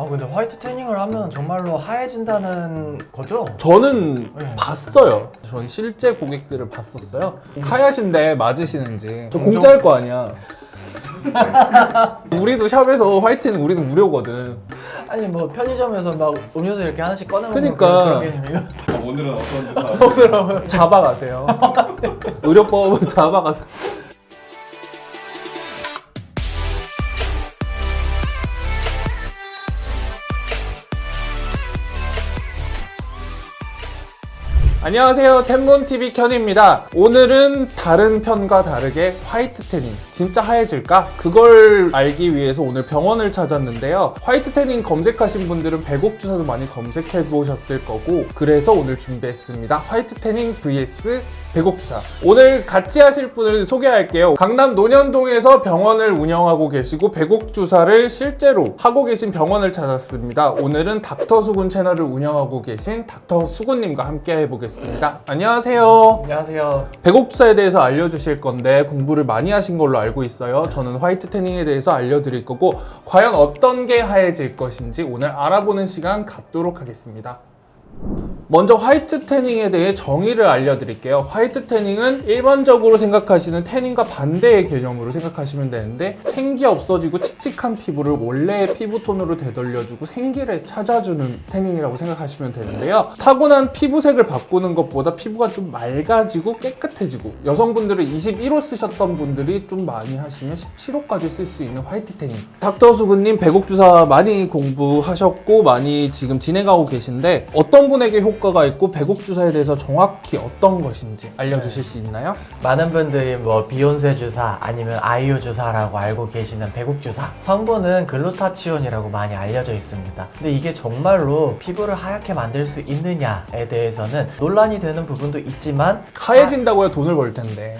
근데 화이트 태닝을 하면 정말로 하얘진다는 거죠? 저는 네. 봤어요. 저는 실제 고객들을 봤었어요. 하얗신데 맞으시는지. 저 공정- 공짜일 거 아니야. 우리도 샵에서 화이트는 우리는 무료거든. 아니 뭐 편의점에서 막 음료수 이렇게 하나씩 꺼내 먹는 그러니까. 그런 개념이에요? 오늘은 어떤 주사? 잡아가세요. 의료법을 잡아가세요. 안녕하세요, 템몬TV 켠입니다. 오늘은 다른 편과 다르게 화이트 태닝 진짜 하얘질까? 그걸 알기 위해서 오늘 병원을 찾았는데요. 화이트 태닝 검색하신 분들은 백옥주사도 많이 검색해 보셨을 거고, 그래서 오늘 준비했습니다. 화이트 태닝 vs 백옥주사. 오늘 같이 하실 분을 소개할게요. 강남 논현동에서 병원을 운영하고 계시고 백옥주사를 실제로 하고 계신 병원을 찾았습니다. 오늘은 닥터수군 채널을 운영하고 계신 닥터수군님과 함께 해보겠습니다. 안녕하세요. 안녕하세요. 백옥주사에 대해서 알려주실 건데 공부를 많이 하신 걸로 알고 있어요. 저는 화이트 태닝에 대해서 알려드릴 거고, 과연 어떤 게 하얘질 것인지 오늘 알아보는 시간 갖도록 하겠습니다. 먼저 화이트 태닝에 대해 정의를 알려드릴게요. 화이트 태닝은 일반적으로 생각하시는 태닝과 반대의 개념으로 생각하시면 되는데, 생기 없어지고 칙칙한 피부를 원래의 피부톤으로 되돌려주고 생기를 찾아주는 태닝이라고 생각하시면 되는데요. 타고난 피부색을 바꾸는 것보다 피부가 좀 맑아지고 깨끗해지고, 여성분들은 21호 쓰셨던 분들이 좀 많이 하시면 17호까지 쓸 수 있는 화이트 태닝. 닥터수근님 백옥주사 많이 공부하셨고 많이 지금 진행하고 계신데, 어떤 분에게 효과가 있고 백옥주사에 대해서 정확히 어떤 것인지 알려주실 수 있나요? 많은 분들이 뭐 비욘세 주사 아니면 아이유 주사라고 알고 계시는 백옥 주사, 성분은 글루타치온이라고 많이 알려져 있습니다. 근데 이게 정말로 피부를 하얗게 만들 수 있느냐에 대해서는 논란이 되는 부분도 있지만, 하얘진다고 해야 돈을 벌 텐데.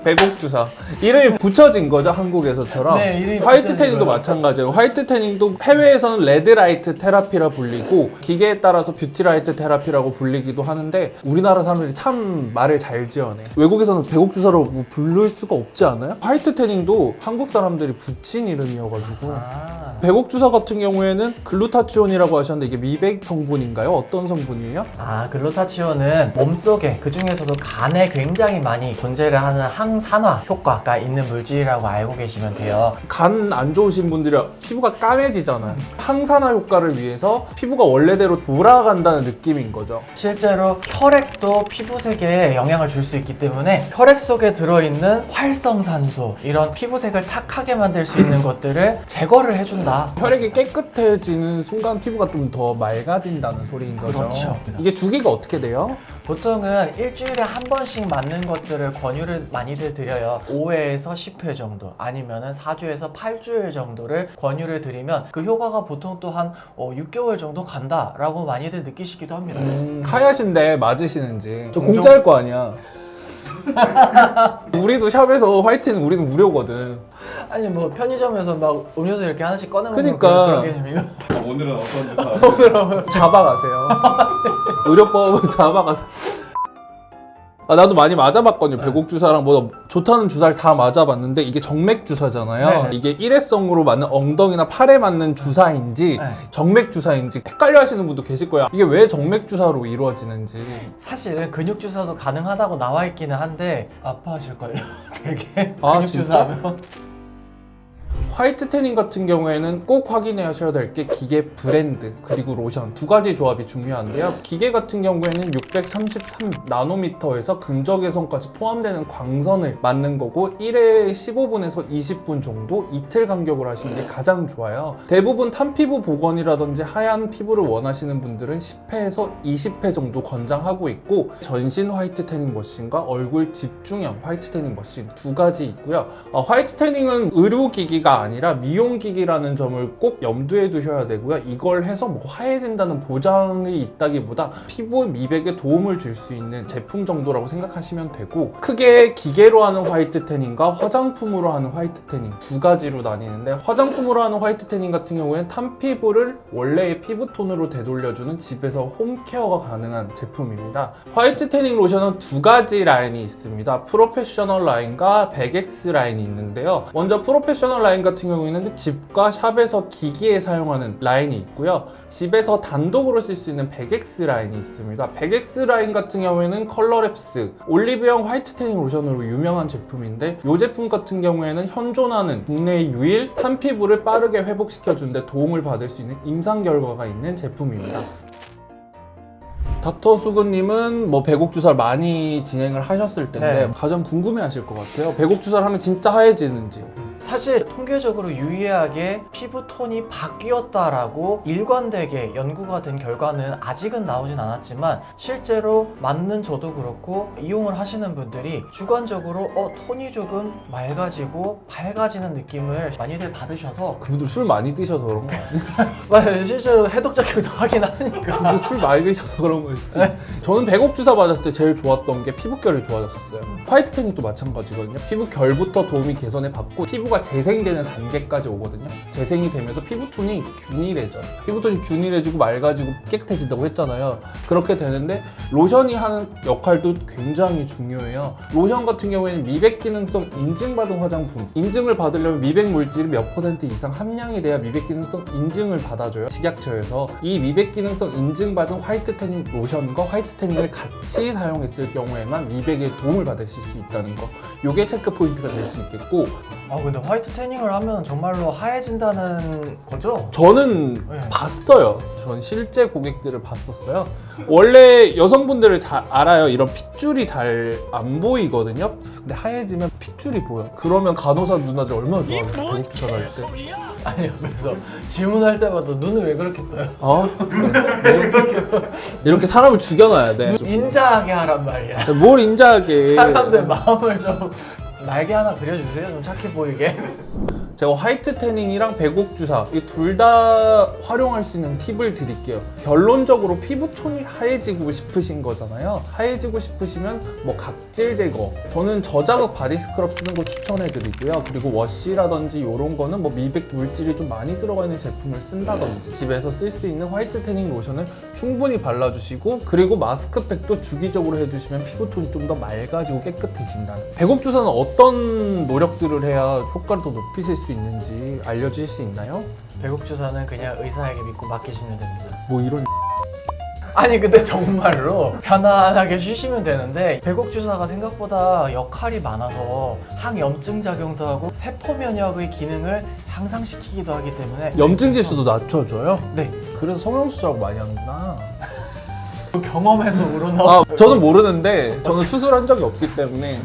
백옥주사 이름이 붙여진 거죠, 한국에서처럼. 네, 이름이 화이트 붙여진 태닝도 거예요. 마찬가지예요. 화이트 태닝도 해외에서는 레드라이트 테라피라 불리고, 기계에 따라서 뷰티라이트 테라피라고 불리기도 하는데, 우리나라 사람들이 참 말을 잘 지어내. 외국에서는 백옥주사로 뭐 부를 수가 없지 않아요? 화이트 태닝도 한국 사람들이 붙인 이름이어가지고. 백옥주사 같은 경우에는 글루타치온이라고 하셨는데, 이게 미백 성분인가요? 어떤 성분이에요? 글루타치온은 몸속에, 그 중에서도 간에 굉장히 많이 존재를 하는 항산화 효과가 있는 물질이라고 알고 계시면 돼요. 간 안 좋으신 분들이 피부가 까매지잖아요. 항산화 효과를 위해서 피부가 원래대로 돌아간다는 느낌인 거죠. 실제로 혈액도 피부색에 영향을 줄 수 있기 때문에 혈액 속에 들어있는 활성산소, 이런 피부색을 탁하게 만들 수 있는 것들을 제거를 해준다. 혈액이 깨끗해지는 순간 피부가 좀 더 맑아진다는 소리인 거죠. 그렇죠. 이게 주기가 어떻게 돼요? 보통은 일주일에 한 번씩 맞는 것들을 권유를 많이들 드려요. 5회에서 10회 정도, 아니면은 4주에서 8주일 정도를 권유를 드리면 그 효과가 보통 또 한 6개월 정도 간다라고 많이들 느끼시기도 합니다. 하얗신데 맞으시는지. 저 공정- 공짜일 거 아니야. 우리도 샵에서 화이트는 우리는 무료거든. 아니 뭐 편의점에서 막 음료수 이렇게 하나씩 꺼내 먹는 그러니까. 그런 개념이에요. 오늘은 어떤 주사? 잡아가세요. 의료법을 잡아가세요. 나도 많이 맞아봤거든요. 백옥주사랑 뭐 좋다는 주사를 다 맞아봤는데, 이게 정맥주사잖아요. 네네. 이게 일회성으로 맞는 엉덩이나 팔에 맞는 주사인지 네. 정맥주사인지 헷갈려 하시는 분도 계실 거예요. 이게 왜 정맥주사로 이루어지는지. 사실은 근육 주사도 가능하다고 나와 있기는 한데 아파하실 거예요. 되게 아, 근육 진짜? 주사하면. 화이트 태닝 같은 경우에는 꼭 확인하셔야 될 게 기계 브랜드 그리고 로션 두 가지 조합이 중요한데요. 기계 같은 경우에는 633 나노미터에서 금적외선까지 포함되는 광선을 맞는 거고, 1회에 15분에서 20분 정도 이틀 간격으로 하시는 게 가장 좋아요. 대부분 탄피부 복원이라든지 하얀 피부를 원하시는 분들은 10회에서 20회 정도 권장하고 있고, 전신 화이트 태닝 머신과 얼굴 집중형 화이트 태닝 머신 두 가지 있고요. 화이트 태닝은 의료기기가 아니라 미용기기라는 점을 꼭 염두에 두셔야 되고요. 이걸 해서 뭐 하얘진다는 보장이 있다기보다 피부 미백에 도움을 줄 수 있는 제품 정도라고 생각하시면 되고, 크게 기계로 하는 화이트 태닝과 화장품으로 하는 화이트 태닝 두 가지로 나뉘는데, 화장품으로 하는 화이트 태닝 같은 경우에는 탄피부를 원래의 피부톤으로 되돌려주는 집에서 홈케어가 가능한 제품입니다. 화이트 태닝 로션은 두 가지 라인이 있습니다. 프로페셔널 라인과 백엑스 라인이 있는데요. 먼저 프로페셔널 라인 같은 경우에는 집과 샵에서 기기에 사용하는 라인이 있고요. 집에서 단독으로 쓸 수 있는 100X 라인이 있습니다. 100X 라인 같은 경우에는 컬러랩스, 올리브영 화이트 태닝 로션으로 유명한 제품인데 이 제품 같은 경우에는 현존하는 국내 유일 탄 피부를 빠르게 회복시켜주는 데 도움을 받을 수 있는 임상 결과가 있는 제품입니다. 닥터 수근님은 뭐 배곡 주사를 많이 진행을 하셨을 텐데 네. 가장 궁금해하실 것 같아요. 배곡 주사를 하면 진짜 하얘지는지. 사실 통계적으로 유의하게 피부톤이 바뀌었다라고 일관되게 연구가 된 결과는 아직은 나오진 않았지만 실제로 맞는 저도 그렇고 이용을 하시는 분들이 주관적으로 톤이 조금 맑아지고 밝아지는 느낌을 많이들 받으셔서 그분들 술 많이 드셔서 그런 거 아니에요? 맞아요. 실제로 해독작용도 하긴 하니까. 그분들 술 많이 드셔서 그런 거였어요. 저는 배곡 주사 맞았을 때 제일 좋았던 게 피부결이 좋아졌었어요. 화이트 태닝도 마찬가지거든요. 피부결부터 도움이 개선해 받고 피부가 재생되는 단계까지 오거든요. 재생이 되면서 피부톤이 균일해져요. 피부톤이 균일해지고 맑아지고 깨끗해진다고 했잖아요. 그렇게 되는데 로션이 하는 역할도 굉장히 중요해요. 로션 같은 경우에는 미백 기능성 인증받은 화장품, 인증을 받으려면 미백 물질이 몇 % 이상 함량이 돼야 미백 기능성 인증을 받아줘요. 식약처에서. 이 미백 기능성 인증받은 화이트 태닝 로션과 화이트 태닝을 같이 사용했을 경우에만 미백에 도움을 받으실 수 있다는 거, 이게 체크 포인트가 될 수 있겠고, 근데 화이트 태닝을 하면 정말로 하얘진다는 거죠? 저는 네. 봤어요. 전 실제 고객들을 봤었어요. 원래 여성분들을 잘 알아요. 이런 핏줄이 잘 안 보이거든요. 근데 하얘지면 핏줄이 보여. 그러면 간호사 누나들 얼마나 좋아하는 배곡 주사 할 때. 아니 옆에서 질문할 때마다 눈을 왜 그렇게 떠요? 아? 이렇게 사람을 죽여놔야 돼. 인자하게 하란 말이야. 뭘 인자하게. 사람들 마음을 좀 날개 하나 그려주세요. 좀 착해 보이게. 제가 화이트 태닝이랑 배곡 주사 이 둘 다 활용할 수 있는 팁을 드릴게요. 결론적으로 피부톤이 하얘지고 싶으신 거잖아요. 하얘지고 싶으시면 뭐 각질 제거, 저는 저자극 바디 스크럽 쓰는 거 추천해 드리고요. 그리고 워시라든지 이런 거는 뭐 미백 물질이 좀 많이 들어가 있는 제품을 쓴다든지 집에서 쓸 수 있는 화이트 태닝 로션을 충분히 발라주시고, 그리고 마스크팩도 주기적으로 해주시면 피부톤이 좀 더 맑아지고 깨끗해진다는. 배곡 주사는 어떤 노력들을 해야 효과를 더 높이실 수 있는지 알려주실 수 있나요? 배곡 주사는 그냥 의사에게 믿고 맡기시면 됩니다. 뭐 이런. 아니 근데 정말로 편안하게 쉬시면 되는데 배곡 주사가 생각보다 역할이 많아서 항염증 작용도 하고 세포 면역의 기능을 향상시키기도 하기 때문에 염증 지수도 낮춰줘요? 네. 그래서 성형수술하고 많이 하는구나. 경험에서 우러나. 아, 저는 모르는데 저는 수술한 적이 없기 때문에.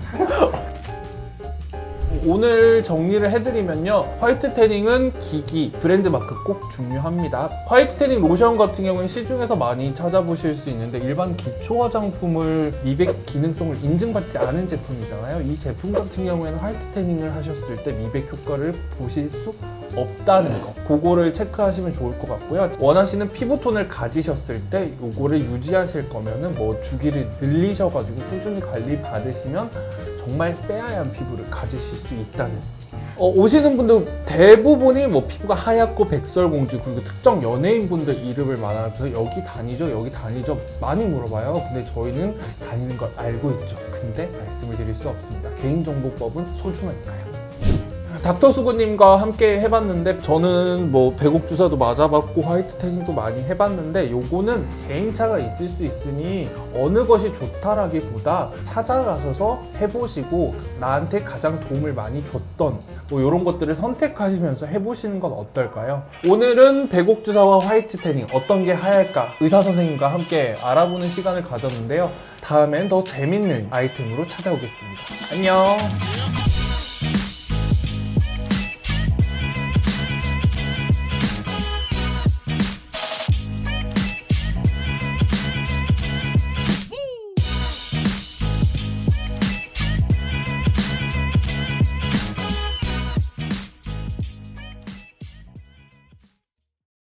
오늘 정리를 해드리면요, 화이트 태닝은 기기, 브랜드 마크 꼭 중요합니다. 화이트 태닝 로션 같은 경우는 시중에서 많이 찾아보실 수 있는데 일반 기초 화장품을 미백 기능성을 인증받지 않은 제품이잖아요. 이 제품 같은 경우에는 화이트 태닝을 하셨을 때 미백 효과를 보실 수 없다는 거, 그거를 체크하시면 좋을 것 같고요. 원하시는 피부톤을 가지셨을 때 요거를 유지하실 거면은 뭐 주기를 늘리셔가지고 꾸준히 관리 받으시면 정말 새하얀 피부를 가지실 수 있다는. 오시는 분들 대부분이 뭐 피부가 하얗고 백설공주, 그리고 특정 연예인분들 이름을 말하면서 여기 다니죠 많이 물어봐요. 근데 저희는 다니는 걸 알고 있죠. 근데 말씀을 드릴 수 없습니다. 개인정보법은 소중하니까요. 닥터 수구님과 함께 해봤는데 저는 뭐 배곡 주사도 맞아봤고 화이트 태닝도 많이 해봤는데 요거는 개인차가 있을 수 있으니 어느 것이 좋다라기보다 찾아가셔서 해보시고 나한테 가장 도움을 많이 줬던 뭐 이런 것들을 선택하시면서 해보시는 건 어떨까요? 오늘은 배곡 주사와 화이트 태닝 어떤 게 하얄까 의사 선생님과 함께 알아보는 시간을 가졌는데요. 다음엔 더 재밌는 아이템으로 찾아오겠습니다. 안녕.